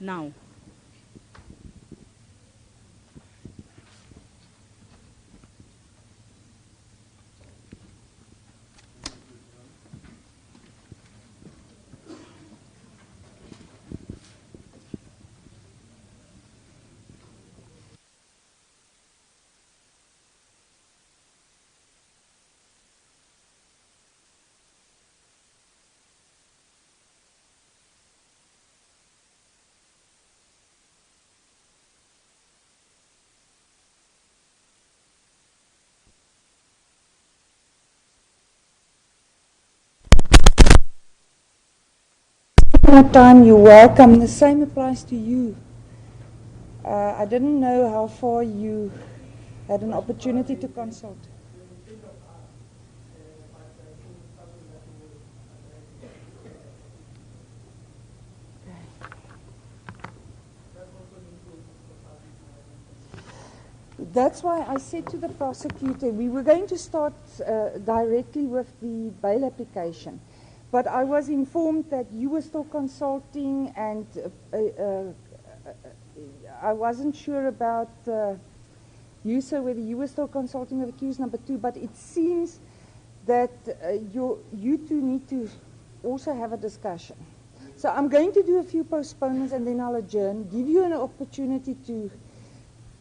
now. More time, you're welcome. The same applies to you. I didn't know how far you had an opportunity to consult. That's why I said to the prosecutor, we were going to start directly with the bail application. But I was informed that you were still consulting, and I wasn't sure about you, sir, whether you were still consulting with accused number 2, but it seems that you two need to also have a discussion. So I'm going to do a few postponements and then I'll adjourn, give you an opportunity to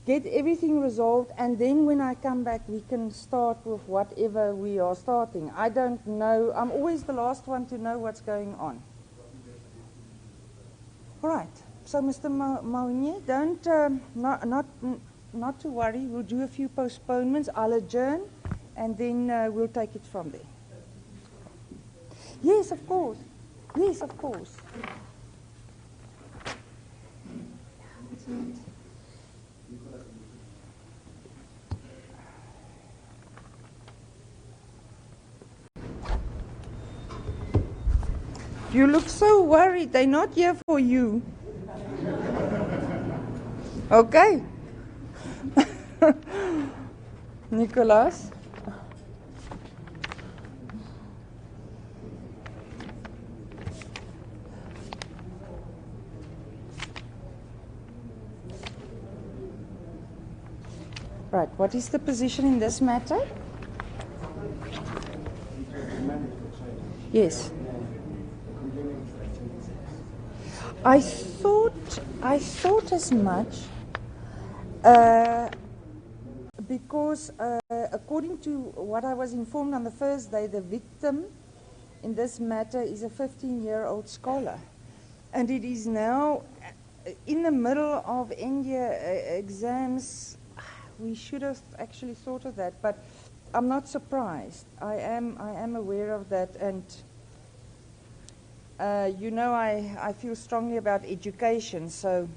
get everything resolved, and then when I come back we can start with whatever we are starting. I don't know, I'm always the last one to know what's going on. All right, so Mr. Maunye, not to worry, we'll do a few postponements, I'll adjourn, and then we'll take it from there. Yes, of course. Yes, of course. You look so worried. They're not here for you. Okay. Nicholas? Right, what is the position in this matter? Yes. I thought as much, because according to what I was informed on the first day, the victim in this matter is a 15-year-old scholar, and it is now in the middle of end-year exams. We should have actually thought of that, but I'm not surprised. I am aware of that, and you know, I feel strongly about education. So,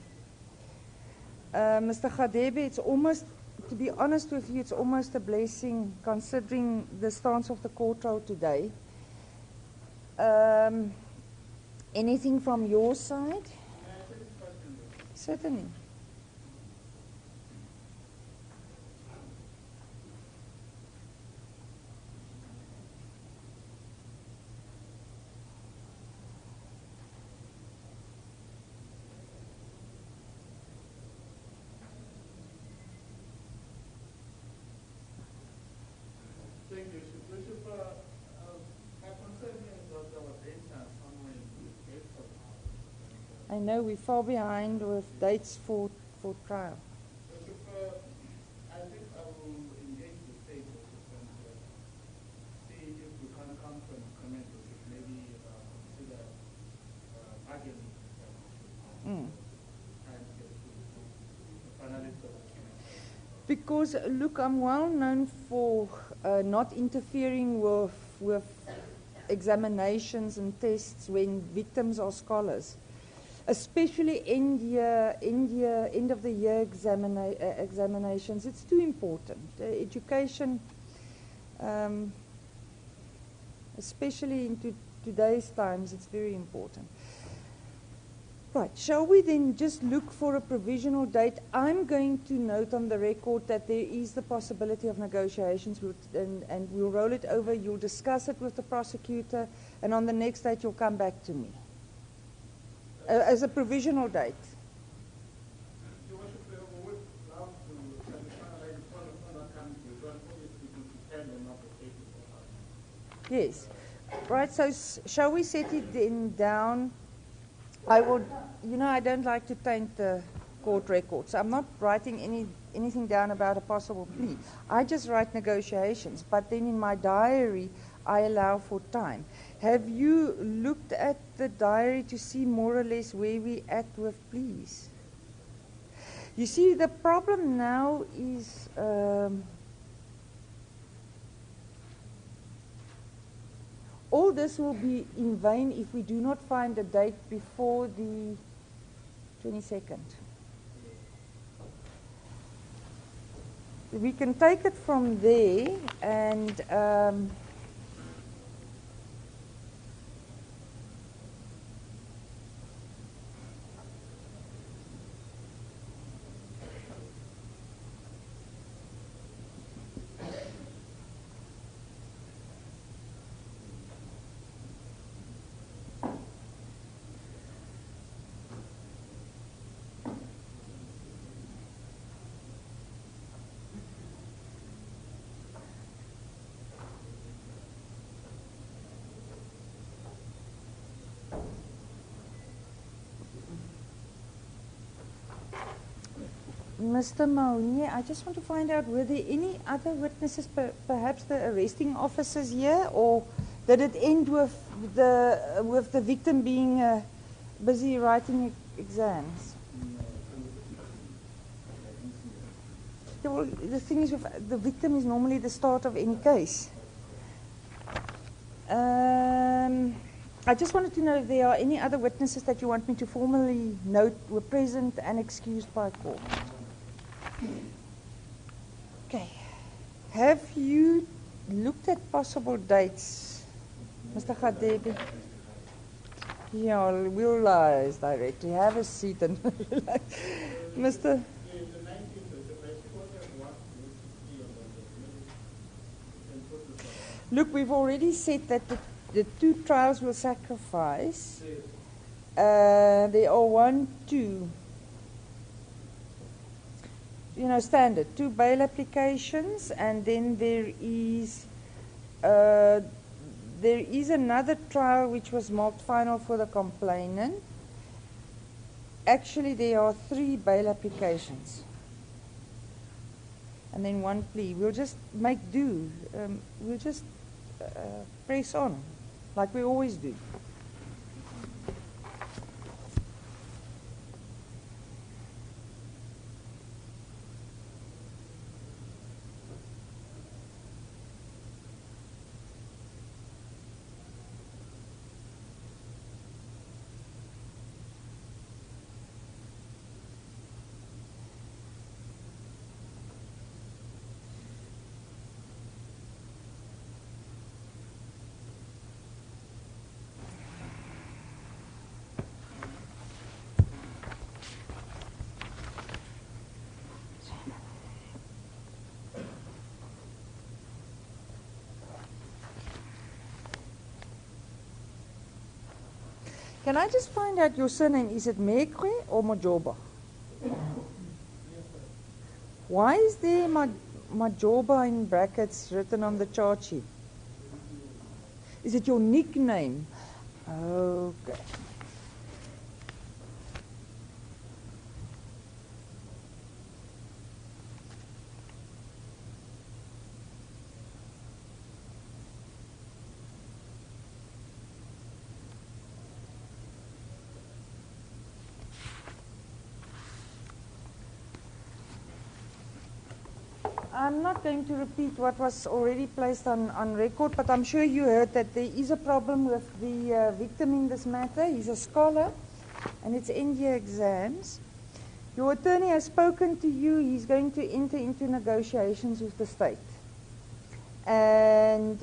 Mr. Khadebe, it's almost, to be honest with you, it's almost a blessing considering the stance of the court trial today. Anything from your side? Certainly. I know we're far behind with dates for trial. I think I will engage the state and see if we can come to an agreement with it, maybe consider bargaining and finally sort of. Because, look, I'm well known for not interfering with examinations and tests when victims are scholars, especially end of the year examinations. It's too important. Education, especially in today's times, it's very important. Right, shall we then just look for a provisional date? I'm going to note on the record that there is the possibility of negotiations, and we'll roll it over. You'll discuss it with the prosecutor, and on the next date you'll come back to me. as a provisional date. Your Worship, we would love to finalize the product on that kind of result. Obviously, it will depend on what the cases are. Yes. Right, so shall we set it then down? I would, I don't like to taint the court records. I'm not writing anything down about a possible plea. I just write negotiations, but then in my diary, I allow for time. Have you looked at the diary to see more or less where we at with pleas? You see, the problem now is all this will be in vain if we do not find a date before the 22nd. We can take it from there and Mr. Mahoney, I just want to find out, were there any other witnesses, perhaps the arresting officers here, or did it end with the victim being busy writing exams? Yeah, well, the thing is, the victim is normally the start of any case. I just wanted to know if there are any other witnesses that you want me to formally note were present and excused by court. Okay. Have you looked at possible dates, Mr. Khadebi? Yeah, we'll liaise directly. Have a seat and relax. Mr. Look, we've already said that the two trials will sacrifice. There are 1, 2. Standard 2 bail applications, and then there is another trial which was marked final for the complainant. Actually, there are 3 bail applications, and then 1 plea. We'll just make do. We'll just press on, like we always do. Can I just find out your surname? Is it Mekwe or Majoba? Why is there Majoba in brackets written on the chart sheet? Is it your nickname? Okay. I'm not going to repeat what was already placed on record, but I'm sure you heard that there is a problem with the victim in this matter. He's a scholar, and it's end-year exams. Your attorney has spoken to you. He's going to enter into negotiations with the state. And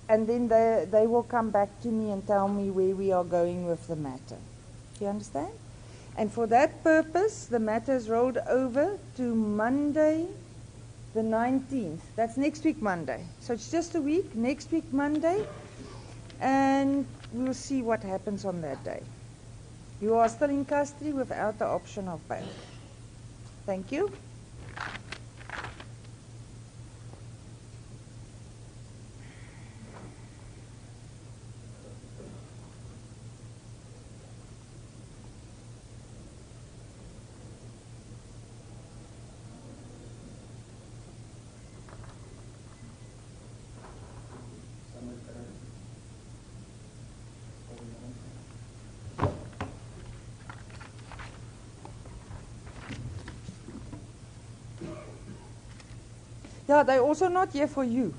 then they will come back to me and tell me where we are going with the matter. Do you understand? And for that purpose, the matter is rolled over to Monday, the 19th. That's next week, Monday. So it's just a week, next week, Monday. And we'll see what happens on that day. You are still in custody without the option of bail. Thank you. Yeah, they're also not here for you.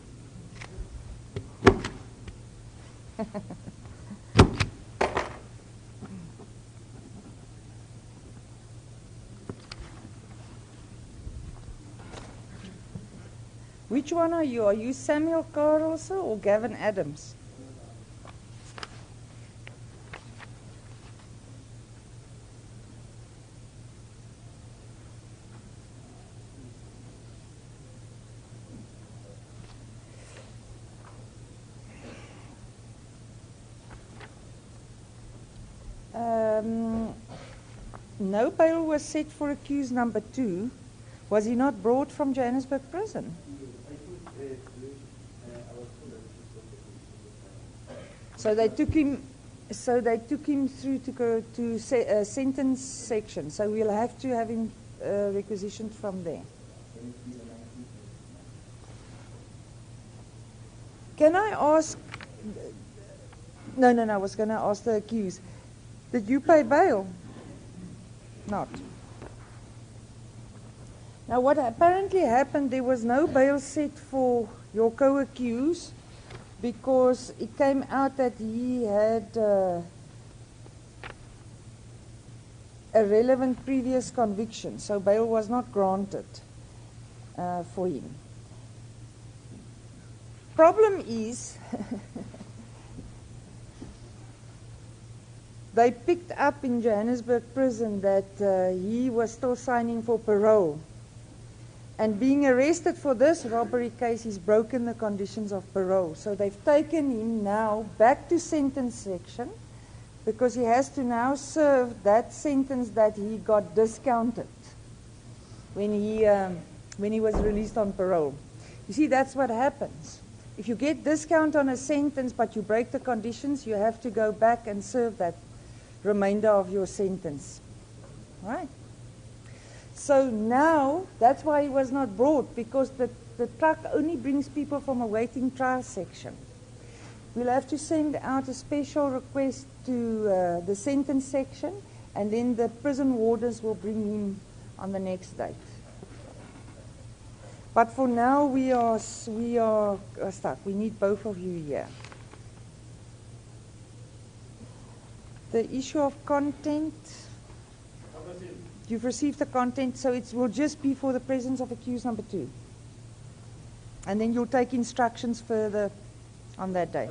Which one are you? Are you Samuel Carlson or Gavin Adams? No bail was set for accused number 2. Was he not brought from Johannesburg prison? So they took him. So they took him through to go to sentence section. So we'll have to have him requisitioned from there. Can I ask? No. I was going to ask the accused. Did you pay bail? Not. Now, what apparently happened, there was no bail set for your co-accused because it came out that he had a relevant previous conviction, so bail was not granted for him. Problem is, they picked up in Johannesburg prison that he was still signing for parole. And being arrested for this robbery case, he's broken the conditions of parole. So they've taken him now back to sentence section because he has to now serve that sentence that he got discounted when he was released on parole. You see, that's what happens. If you get discount on a sentence but you break the conditions, you have to go back and serve that remainder of your sentence. Right? So now, that's why he was not brought, because the truck only brings people from a waiting trial section. We'll have to send out a special request to the sentence section, and then the prison wardens will bring him on the next date. But for now, we are stuck. We need both of you here. The issue of content, you've received the content, so it will just be for the presence of accused number 2. And then you'll take instructions further on that day.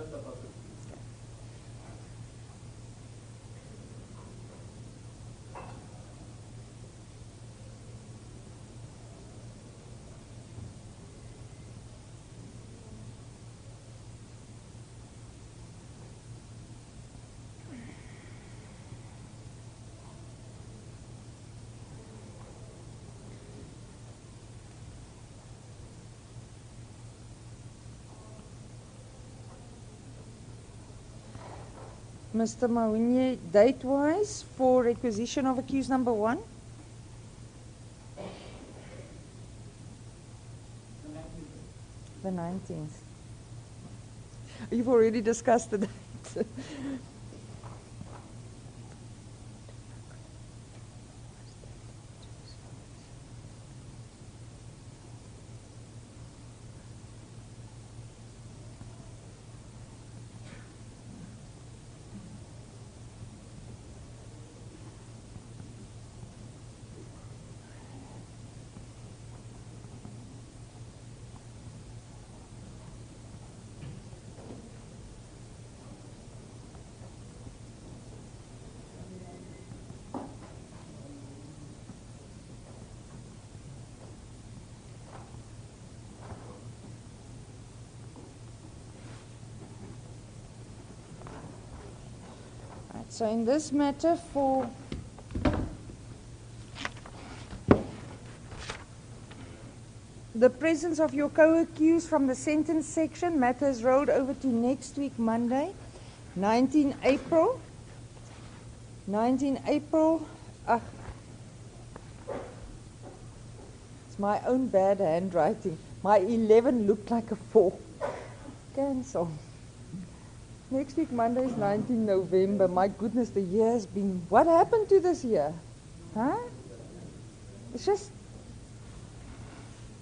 Mr. Mawunye, date-wise for requisition of accused number 1? The 19th. You've already discussed the date. So in this matter, for the presence of your co-accused from the sentence section, matter is rolled over to next week, Monday, 19 April. 19 April. It's my own bad handwriting. My 11 looked like a 4. Cancel. Next week, Monday is 19 November. My goodness, the year has been... What happened to this year? Huh? It's just...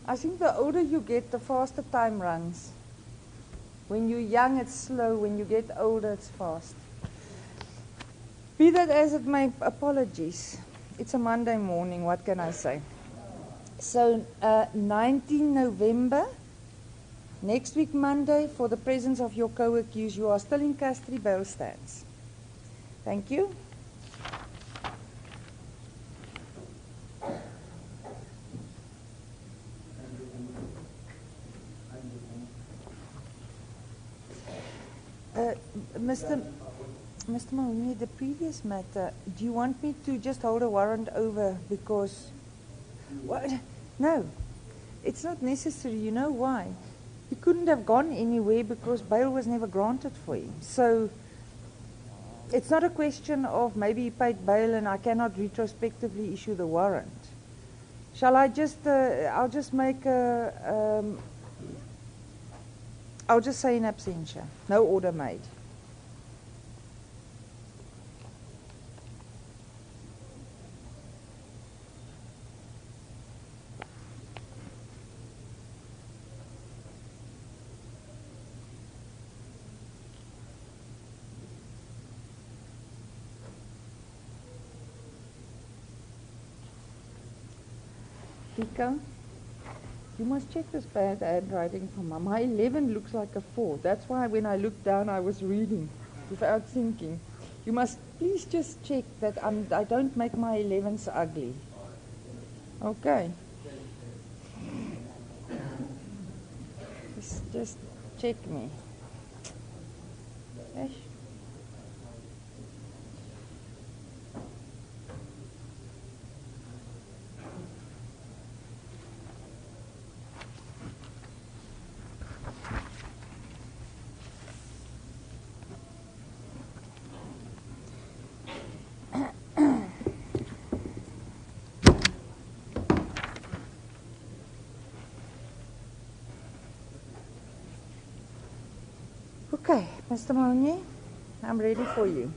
I think the older you get, the faster time runs. When you're young, it's slow. When you get older, it's fast. Be that as it may, apologies. It's a Monday morning, what can I say? So, 19 November, next week Monday, for the presence of your co-accused, you are still in custody, bail stands. Thank you. Mr. Mahoney, the previous matter, do you want me to just hold a warrant over because... What? No, it's not necessary. You know why? He couldn't have gone anywhere because bail was never granted for him. So it's not a question of maybe he paid bail and I cannot retrospectively issue the warrant. Shall I just, I'll just make a, I'll just say in absentia, no order made. Tika, you must check this bad handwriting for Mom. My 11 looks like a 4. That's why when I looked down, I was reading without thinking. You must please just check that I don't make my 11s ugly. Okay. Just check me. Yes. Okay, Mr. Mahoney, I'm ready for you.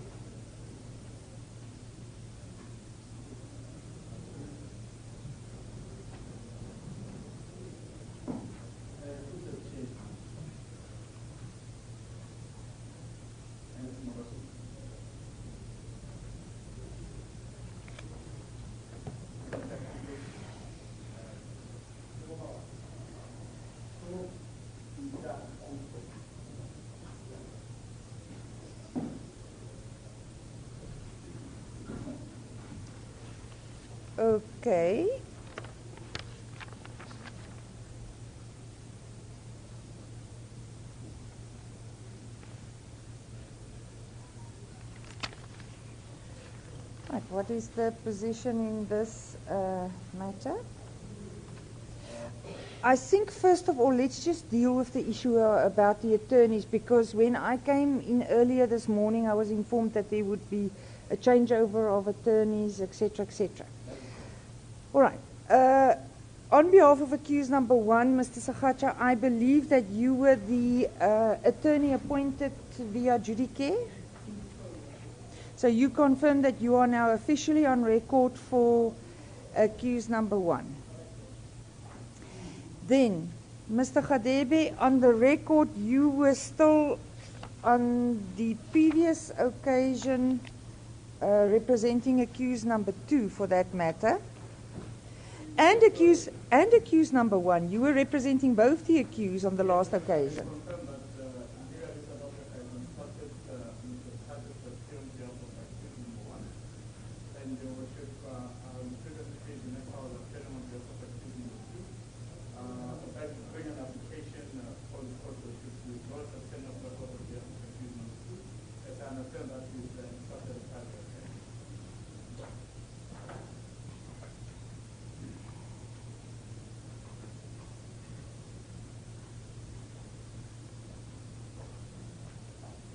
Okay. Right, what is the position in this matter? I think first of all, let's just deal with the issue about the attorneys, because when I came in earlier this morning, I was informed that there would be a changeover of attorneys, etc., etc. All right. On behalf of accused number 1, Mr. Sagacha, I believe that you were the attorney appointed via judicare. So you confirm that you are now officially on record for accused number 1. Then, Mr. Gadebe, on the record, you were still on the previous occasion representing accused number 2 for that matter. And accused number 1, you were representing both the accused on the last occasion.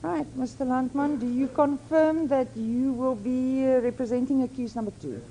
Right, Mr. Landman, do you confirm that you will be representing accused number 2?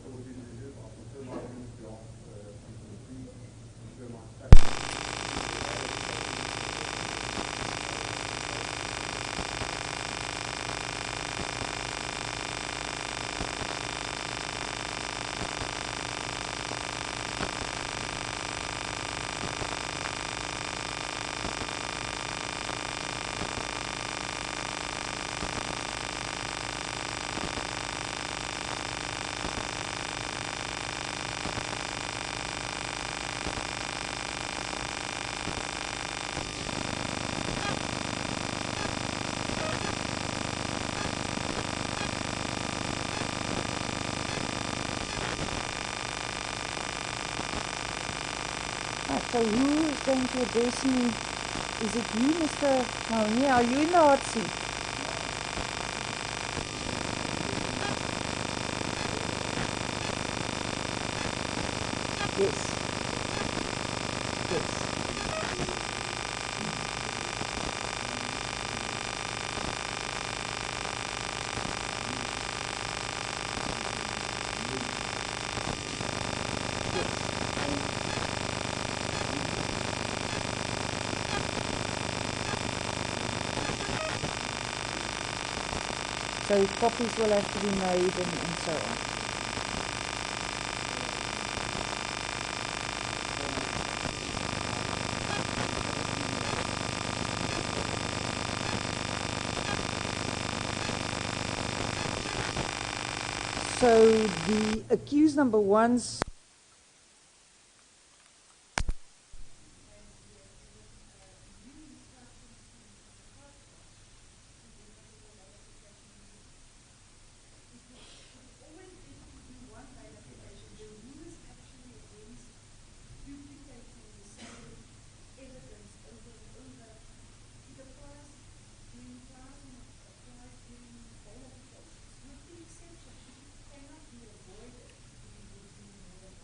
Right, so who is going to address me? Is it you, Mr. Mahoney? Are you in the hot seat? Yes. Yes. So copies will have to be made and so on. So the accused number 1's